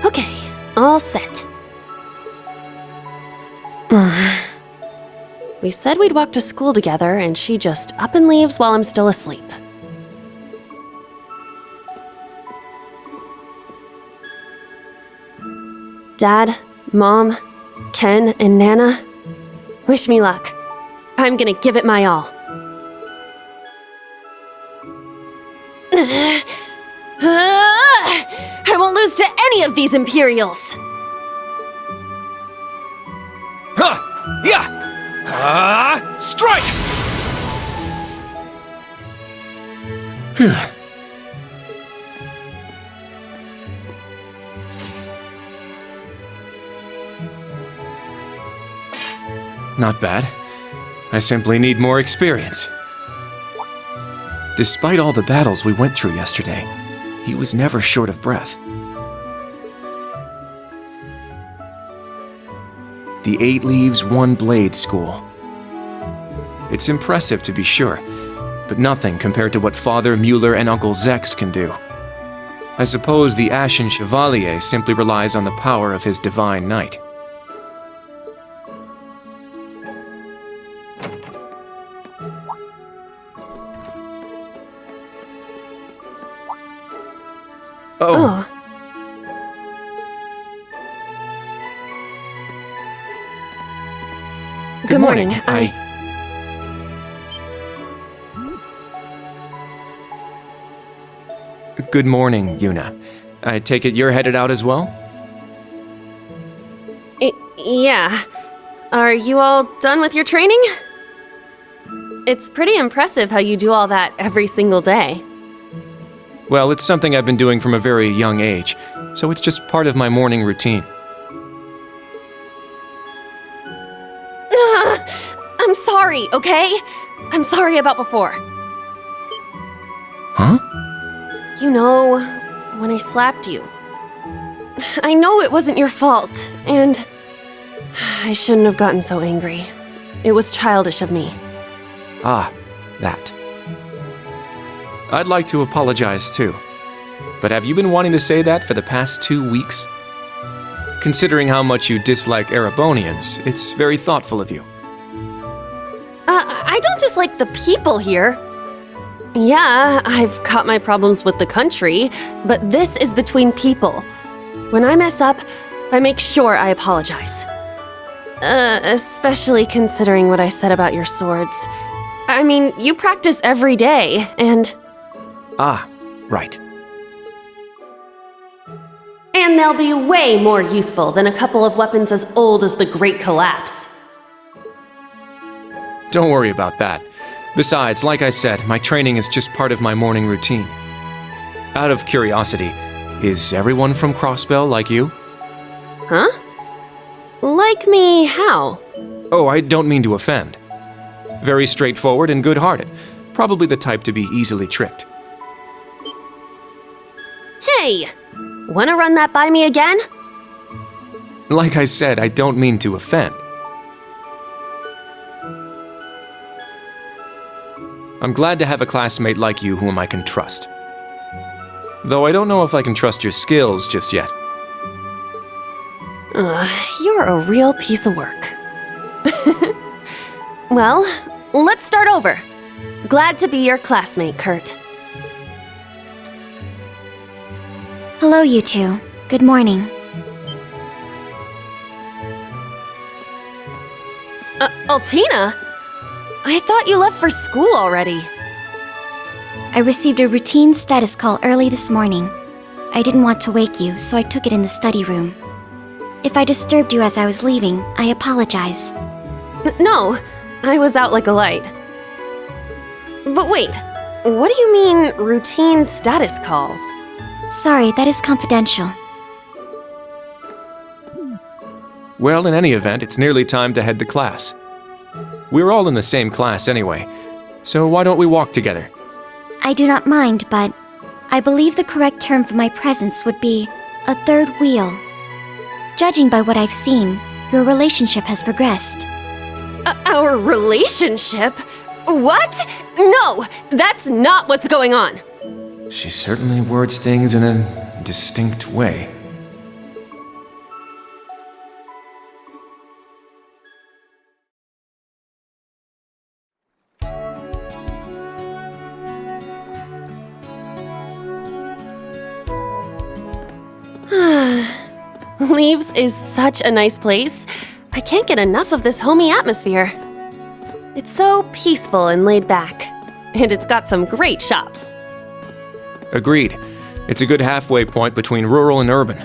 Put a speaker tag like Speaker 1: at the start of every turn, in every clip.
Speaker 1: Okay, all set. We said we'd walk to school together, and she just up and leaves while I'm still asleep. Dad, Mom, Ken, and Nana, wish me luck. I'm gonna give it my all. I won't lose to any of these Imperials!
Speaker 2: Strike! Not bad. I simply need more experience. Despite all the battles we went through yesterday, he was never short of breath. The 8 Leaves, 1 Blade School. It's impressive to be sure, but nothing compared to what Father Mueller and Uncle Zex can do. I suppose the Ashen Chevalier simply relies on the power of his Divine Knight.
Speaker 1: Oh. Good morning.
Speaker 2: Good morning, Juna. I take it you're headed out as well?
Speaker 1: Yeah. Are you all done with your training? It's pretty impressive how you do all that every single day.
Speaker 2: Well, it's something I've been doing from a very young age, so it's just part of my morning routine.
Speaker 1: I'm sorry, okay? I'm sorry about before.
Speaker 2: Huh?
Speaker 1: You know, when I slapped you. I know it wasn't your fault, and I shouldn't have gotten so angry. It was childish of me.
Speaker 2: Ah, that. I'd like to apologize too. But have you been wanting to say that for the past 2 weeks? Considering how much you dislike Erebonians, it's very thoughtful of you.
Speaker 1: I don't dislike the people here. Yeah, I've got my problems with the country, but this is between people. When I mess up, I make sure I apologize. Especially considering what I said about your swords. I mean, you practice every day, and...
Speaker 2: Ah, right.
Speaker 1: And they'll be way more useful than a couple of weapons as old as the Great Collapse.
Speaker 2: Don't worry about that. Besides, like I said, my training is just part of my morning routine. Out of curiosity, is everyone from Crossbell like you?
Speaker 1: Huh? Like me how?
Speaker 2: Oh, I don't mean to offend. Very straightforward and good-hearted. Probably the type to be easily tricked.
Speaker 1: Hey! Wanna run that by me again?
Speaker 2: Like I said, I don't mean to offend. I'm glad to have a classmate like you whom I can trust. Though I don't know if I can trust your skills just yet.
Speaker 1: You're a real piece of work. Well, let's start over. Glad to be your classmate, Kurt.
Speaker 3: Hello, you two. Good morning.
Speaker 1: Altina? I thought you left for school already.
Speaker 3: I received a routine status call early this morning. I didn't want to wake you, so I took it in the study room. If I disturbed you as I was leaving, I apologize.
Speaker 1: No, I was out like a light. But wait, what do you mean, routine status call?
Speaker 3: Sorry, that is confidential.
Speaker 2: Well, in any event, it's nearly time to head to class. We're all in the same class anyway, so why don't we walk together?
Speaker 3: I do not mind, but I believe the correct term for my presence would be a third wheel. Judging by what I've seen, your relationship has progressed.
Speaker 1: Our relationship? What? No, that's not what's going on.
Speaker 2: She certainly words things in a distinct way.
Speaker 1: Leaves is such a nice place. I can't get enough of this homey atmosphere. It's so peaceful and laid back. And it's got some great shops.
Speaker 2: Agreed. It's a good halfway point between rural and urban.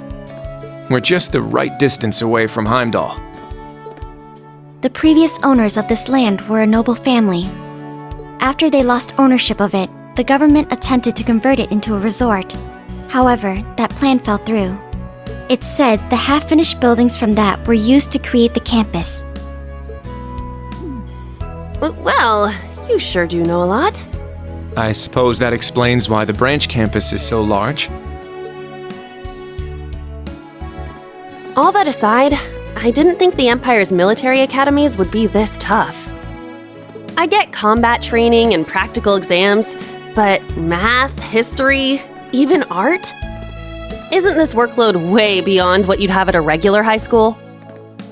Speaker 2: We're just the right distance away from Heimdall.
Speaker 3: The previous owners of this land were a noble family. After they lost ownership of it, the government attempted to convert it into a resort. However, that plan fell through. It's said the half-finished buildings from that were used to create the campus.
Speaker 1: Well, you sure do know a lot.
Speaker 2: I suppose that explains why the branch campus is so large.
Speaker 1: All that aside, I didn't think the Empire's military academies would be this tough. I get combat training and practical exams, but math, history, even art? Isn't this workload way beyond what you'd have at a regular high school?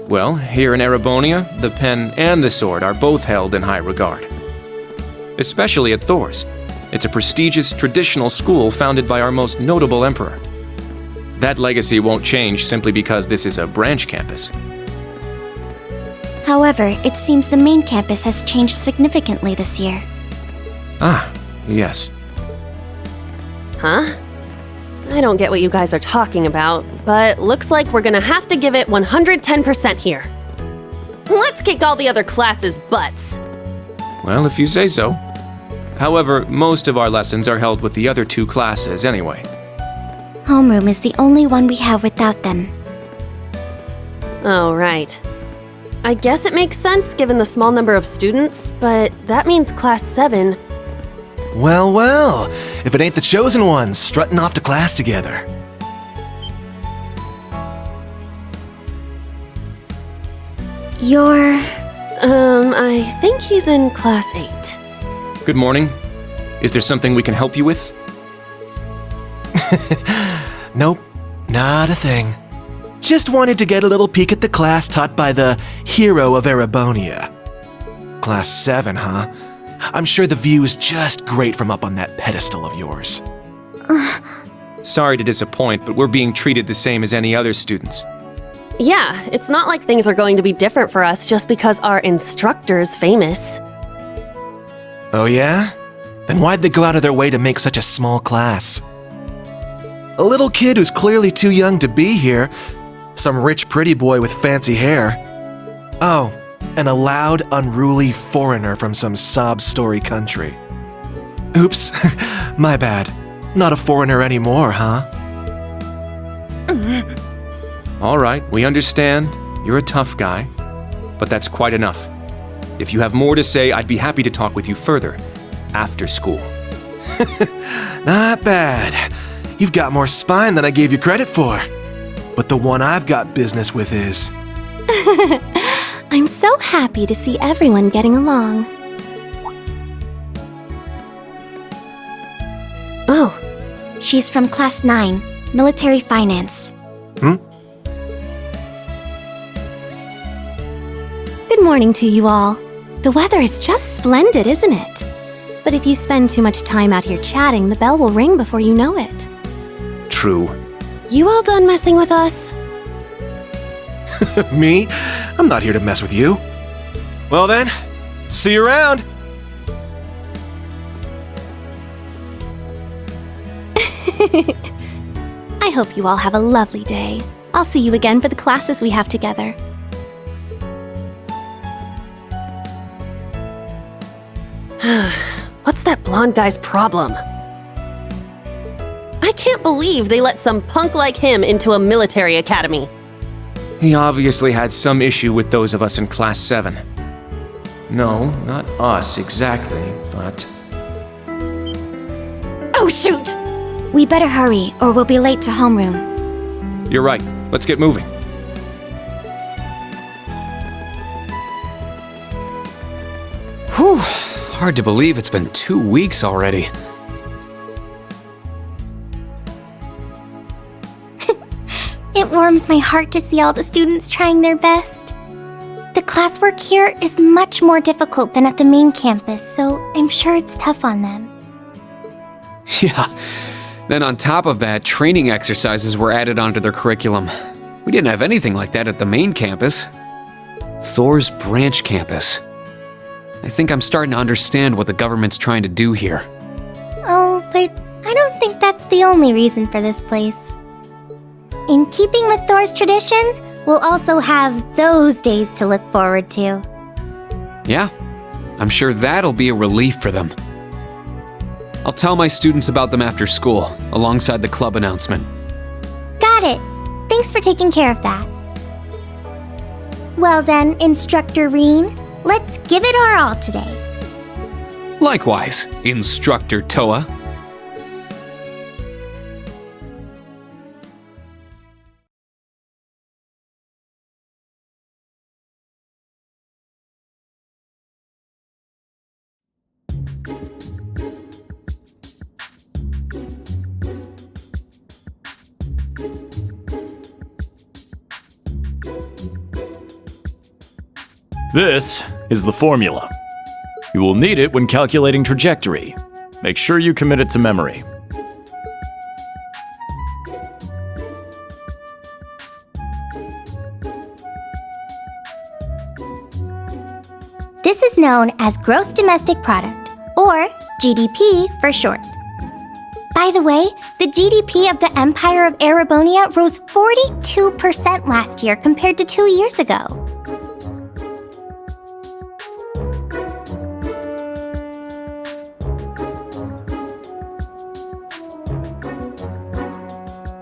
Speaker 2: Well, here in Erebonia, the pen and the sword are both held in high regard. Especially at Thor's. It's a prestigious, traditional school founded by our most notable emperor. That legacy won't change simply because this is a branch campus.
Speaker 3: However, it seems the main campus has changed significantly this year.
Speaker 2: Ah, yes.
Speaker 1: Huh? I don't get what you guys are talking about, but looks like we're gonna have to give it 110% here. Let's kick all the other classes' butts.
Speaker 2: Well, if you say so. However, most of our lessons are held with the other two classes anyway.
Speaker 3: Homeroom is the only one we have without them.
Speaker 1: Oh, right. I guess it makes sense given the small number of students, but that means Class 7.
Speaker 4: Well, well, if it ain't the chosen ones strutting off to class together.
Speaker 3: You're...
Speaker 1: I think he's in Class 8.
Speaker 2: Good morning. Is there something we can help you with?
Speaker 4: Nope, not a thing. Just wanted to get a little peek at the class taught by the hero of Erebonia. Class 7, huh? I'm sure the view is just great from up on that pedestal of yours.
Speaker 2: Sorry to disappoint, but we're being treated the same as any other students.
Speaker 1: Yeah, it's not like things are going to be different for us just because our instructor's famous.
Speaker 4: Oh yeah? Then why'd they go out of their way to make such a small class? A little kid who's clearly too young to be here. Some rich pretty boy with fancy hair. Oh, and a loud, unruly foreigner from some sob-story country. Oops, my bad. Not a foreigner anymore, huh?
Speaker 2: All right, we understand. You're a tough guy. But that's quite enough. If you have more to say, I'd be happy to talk with you further. After school.
Speaker 4: Not bad. You've got more spine than I gave you credit for. but the one I've got business with is.
Speaker 3: I'm so happy to see everyone getting along.
Speaker 1: Oh,
Speaker 3: She's from Class 9, Military Finance.
Speaker 1: good morning to you all. The weather is just splendid, isn't it? But if you spend too much time out here chatting, the bell will ring before you know it.
Speaker 2: True.
Speaker 1: You all done messing with us?
Speaker 4: Me? I'm not here to mess with you. Well then, see you around.
Speaker 1: I hope you all have a lovely day. I'll see you again for the classes we have together. What's that blonde guy's problem? I can't believe they let some punk like him into a military academy.
Speaker 2: He obviously had some issue with those of us in Class 7. No, not us exactly, but...
Speaker 1: Oh, shoot!
Speaker 3: We better hurry, or we'll be late to homeroom.
Speaker 2: You're right. Let's get moving.
Speaker 5: Whew. Hard to believe it's been 2 weeks already.
Speaker 3: It warms my heart to see all the students trying their best. The classwork here is much more difficult than at the main campus, so I'm sure it's tough on them.
Speaker 5: Yeah. Then on top of that, training exercises were added onto their curriculum. We didn't have anything like that at the main campus. Thor's branch campus. I think I'm starting to understand what the government's trying to do here.
Speaker 3: Oh, but I don't think that's the only reason for this place. In keeping with Thor's tradition, we'll also have those days to look forward to.
Speaker 5: Yeah, I'm sure that'll be a relief for them. I'll tell my students about them after school, alongside the club announcement.
Speaker 3: Got it. Thanks for taking care of that. Well then, Instructor Rean, let's give it our all today.
Speaker 5: Likewise, Instructor Toa.
Speaker 6: This is the formula. You will need it when calculating trajectory. Make sure you commit it to memory.
Speaker 3: This is known as Gross Domestic Product, or GDP for short. By the way, the GDP of the Empire of Erebonia rose 42% last year compared to 2 years ago.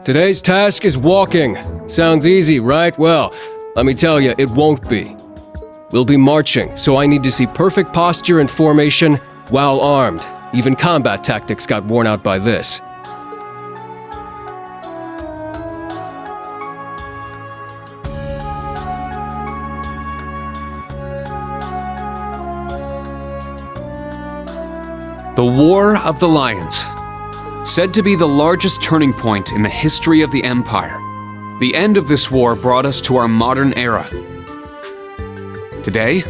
Speaker 7: Today's task is walking. Sounds easy, right? Well, let me tell you, it won't be. We'll be marching, so I need to see perfect posture and formation while armed. Even combat tactics got worn out by this.
Speaker 5: The War of the Lions. Said to be the largest turning point in the history of the Empire. The end of this war brought us to our modern era. Today,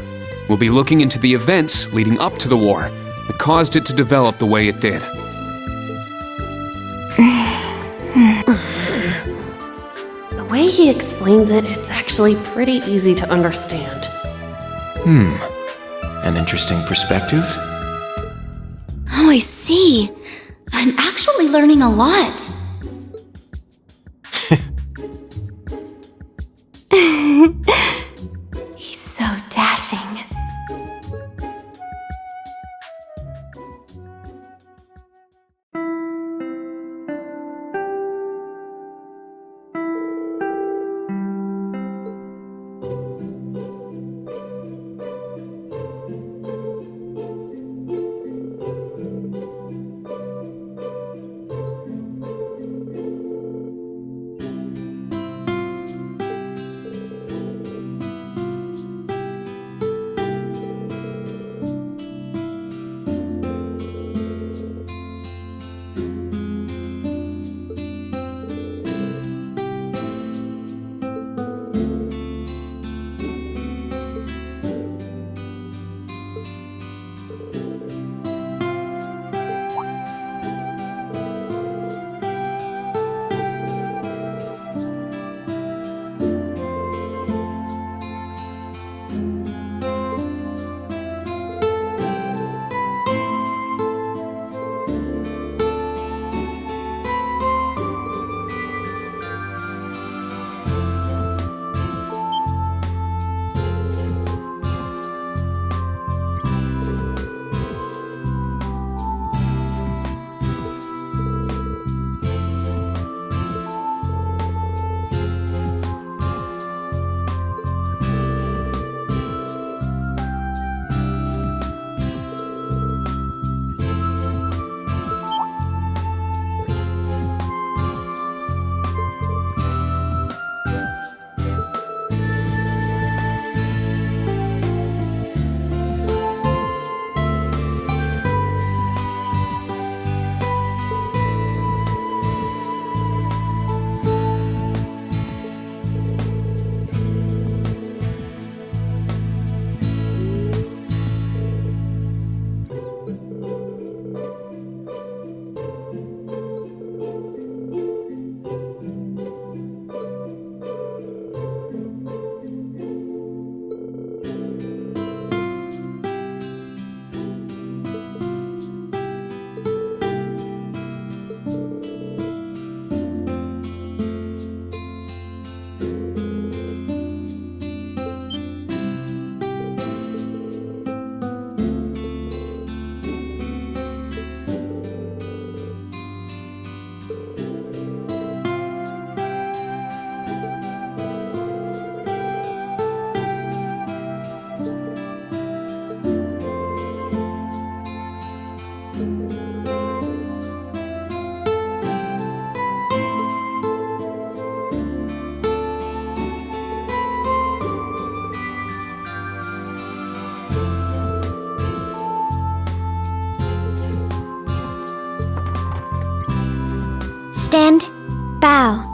Speaker 5: we'll be looking into the events leading up to the war that caused it to develop the way it did.
Speaker 1: The way he explains it, it's actually pretty easy to understand.
Speaker 2: An interesting perspective.
Speaker 8: Oh, I see. I'm actually learning a lot.
Speaker 1: He's so dashing.
Speaker 3: Stand, bow.